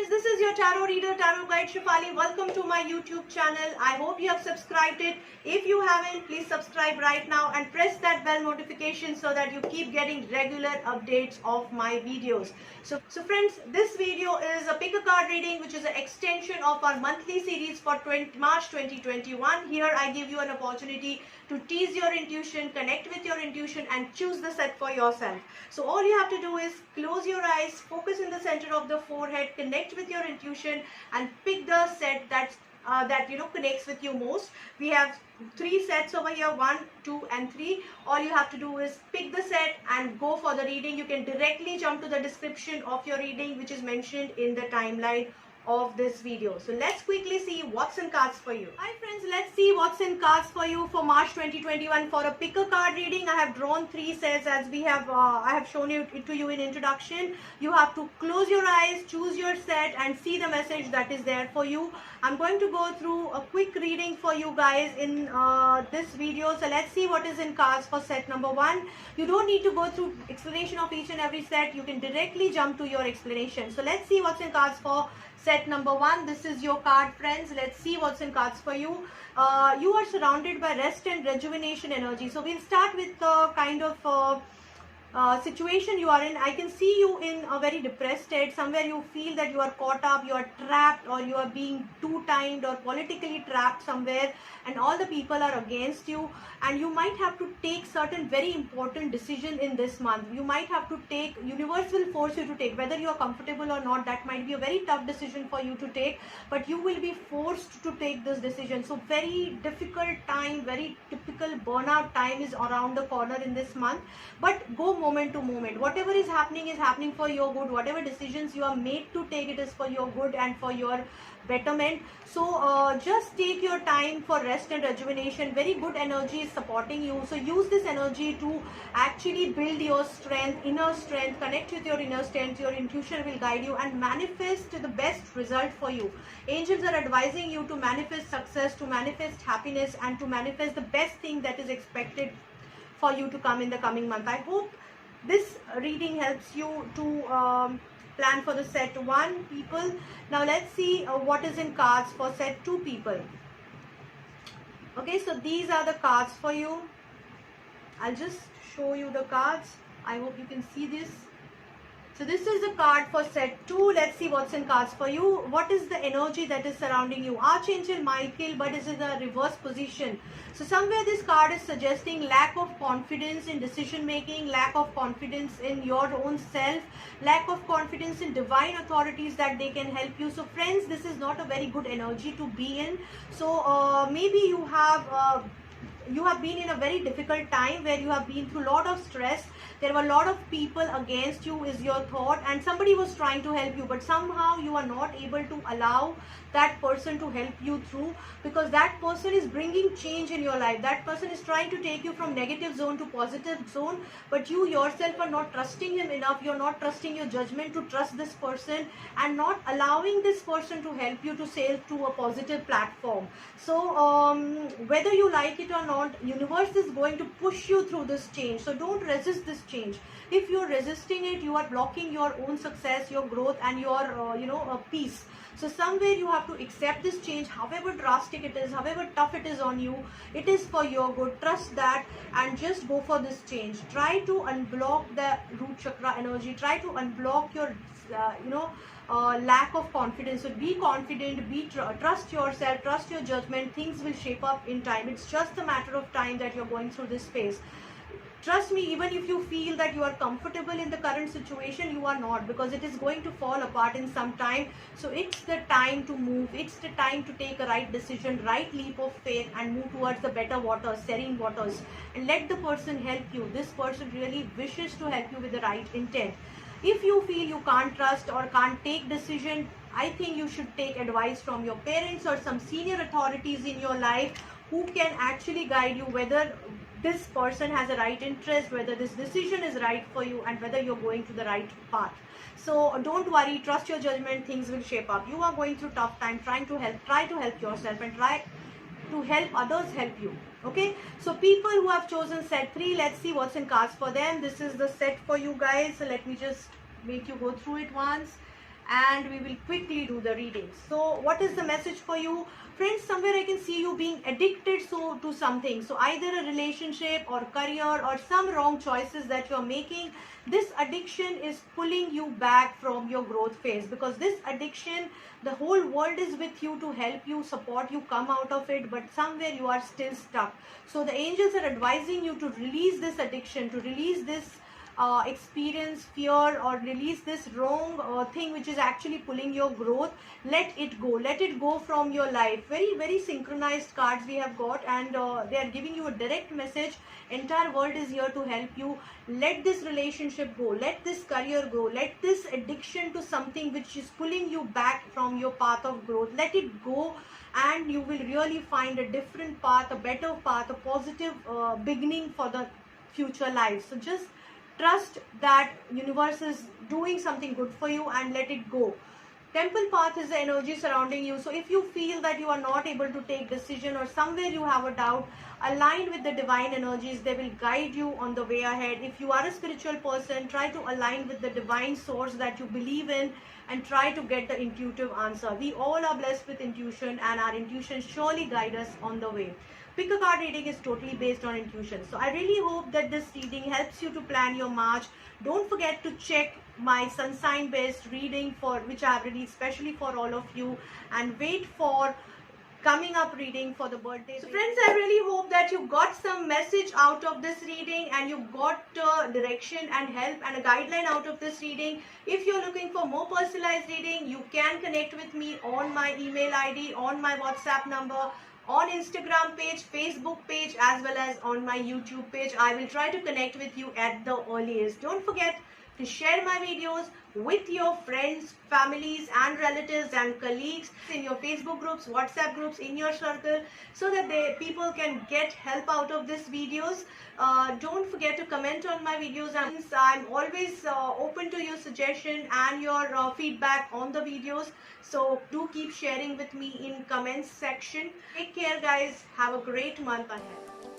friends, this is your tarot reader, tarot guide Shefali. Welcome to my YouTube channel. I hope you have subscribed it. If you haven't, please subscribe right now and press that bell notification so that you keep getting regular updates of my videos. So friends, this video is a pick a card reading, which is an extension of our monthly series for March 2021. Here I give you an opportunity to tease your intuition, connect with your intuition and choose the set for yourself. So all you have to do is close your eyes, focus in the center of the forehead, connect with your intuition and pick the set that connects with you most. We have 3 sets over here, 1, 2 and 3. All you have to do is pick the set and go for the reading. You can directly jump to the description of your reading, which is mentioned in the timeline of this video. So let's quickly see what's in cards for you. Hi friends, let's see what's in cards for you for March 2021 for a pick a card reading. I have drawn 3 sets as we have I have shown it to you in introduction. You have to close your eyes, choose your set and see the message that is there for you. I'm going to go through a quick reading for you guys in this video. So let's see what is in cards for set number 1. You don't need to go through explanation of each and every set. You can directly jump to your explanation. So let's see what's in cards for set number 1. This is your card, friends. Let's see what's in cards for you. You are surrounded by rest and rejuvenation energy. So we'll start with the kind of situation you are in. I can see you in a very depressed state. Somewhere you feel that you are caught up, you are trapped, or you are being two-timed or politically trapped somewhere, and all the people are against you, and you might have to take certain very important decision in this month. You might have to take, universe will force you to take, whether you are comfortable or not. That might be a very tough decision for you to take, but you will be forced to take this decision. So very difficult time, very typical burnout time is around the corner in this month, but go moment to moment. Whatever is happening for your good. Whatever decisions you are made to take, it is for your good and for your betterment. So just take your time for rest and rejuvenation. Very good energy is supporting you, so use this energy to actually build your strength, inner strength. Connect with your inner strength. Your intuition will guide you and manifest the best result for you. Angels are advising you to manifest success, to manifest happiness and to manifest the best thing that is expected for you to come in the coming month. I hope this reading helps you to plan for the set 1 people. Now let's see what is in cards for set 2 people. Okay, so these are the cards for you. I'll just show you the cards. I hope you can see this. So this is the card for set 2. Let's see what's in cards for you. What is the energy that is surrounding you? Archangel Michael, but is in the reverse position. So somewhere this card is suggesting lack of confidence in decision making, lack of confidence in your own self, lack of confidence in divine authorities that they can help you. So friends, this is not a very good energy to be in. So maybe you have been in a very difficult time where you have been through a lot of stress. There were a lot of people against you is your thought, and somebody was trying to help you, but somehow you are not able to allow that person to help you through, because that person is bringing change in your life. That person is trying to take you from negative zone to positive zone, but you yourself are not trusting him enough. You're not trusting your judgment to trust this person and not allowing this person to help you to sail to a positive platform. So whether you like it or not, universe is going to push you through this change. So don't resist this change. If you're resisting it, you are blocking your own success, your growth and your peace. So somewhere you have to accept this change, however drastic it is, however tough it is on you. It is for your good. Trust that and just go for this change. Try to unblock the root chakra energy. Try to unblock your lack of confidence. So be confident, trust yourself, trust your judgment. Things will shape up in time. It's just a matter of time that you're going through this phase. Trust me, even if you feel that you are comfortable in the current situation, you are not, because it is going to fall apart in some time. So it's the time to move. It's the time to take a right decision, right leap of faith and move towards the better waters, serene waters, and let the person help you. This person really wishes to help you with the right intent. If you feel you can't trust or can't take decision, I think you should take advice from your parents or some senior authorities in your life who can actually guide you whether this person has a right interest, whether this decision is right for you and whether you're going to the right path. So don't worry, trust your judgment, things will shape up. You are going through tough time, try to help yourself and try to help others help you. Okay, so people who have chosen set 3, let's see what's in cards for them. This is the set for you guys. So let me just make you go through it once. and we will quickly do the reading. So what is the message for you? Friends, somewhere I can see you being addicted to something. So either a relationship or career or some wrong choices that you are making. This addiction is pulling you back from your growth phase, because this addiction, the whole world is with you to help you, support you, come out of it, but somewhere you are still stuck. So the angels are advising you to release this addiction, to release this experience fear, or release this wrong thing which is actually pulling your growth. Let it go, let it go from your life. Very, very synchronized cards we have got, and they are giving you a direct message. Entire world is here to help you. Let this relationship go, let this career go, let this addiction to something which is pulling you back from your path of growth, let it go, and you will really find a different path, a better path, a positive beginning for the future life. So just trust that universe is doing something good for you, and let it go. Temple path is the energy surrounding you. So if you feel that you are not able to take decision, or somewhere you have a doubt, align with the divine energies. They will guide you on the way ahead. If you are a spiritual person, try to align with the divine source that you believe in, and try to get the intuitive answer. We all are blessed with intuition, and our intuition surely guide us on the way. Pick a card reading is totally based on intuition. So I really hope that this reading helps you to plan your March. Don't forget to check my sun sign based reading, for which I have released specially for all of you, and wait for coming up reading for the birthday. So friends, I really hope that you got some message out of this reading, and you got direction and help and a guideline out of this reading. If you're looking for more personalized reading, you can connect with me on my email ID, on my WhatsApp number, on Instagram page, Facebook page, as well as on my YouTube page. I will try to connect with you at the earliest. Don't forget to share my videos with your friends, families and relatives and colleagues, in your Facebook groups, WhatsApp groups, in your circle, so that people can get help out of these videos. Don't forget to comment on my videos, and I'm always open to your suggestion and your feedback on the videos. So do keep sharing with me in comments section. Take care guys. Have a great month ahead.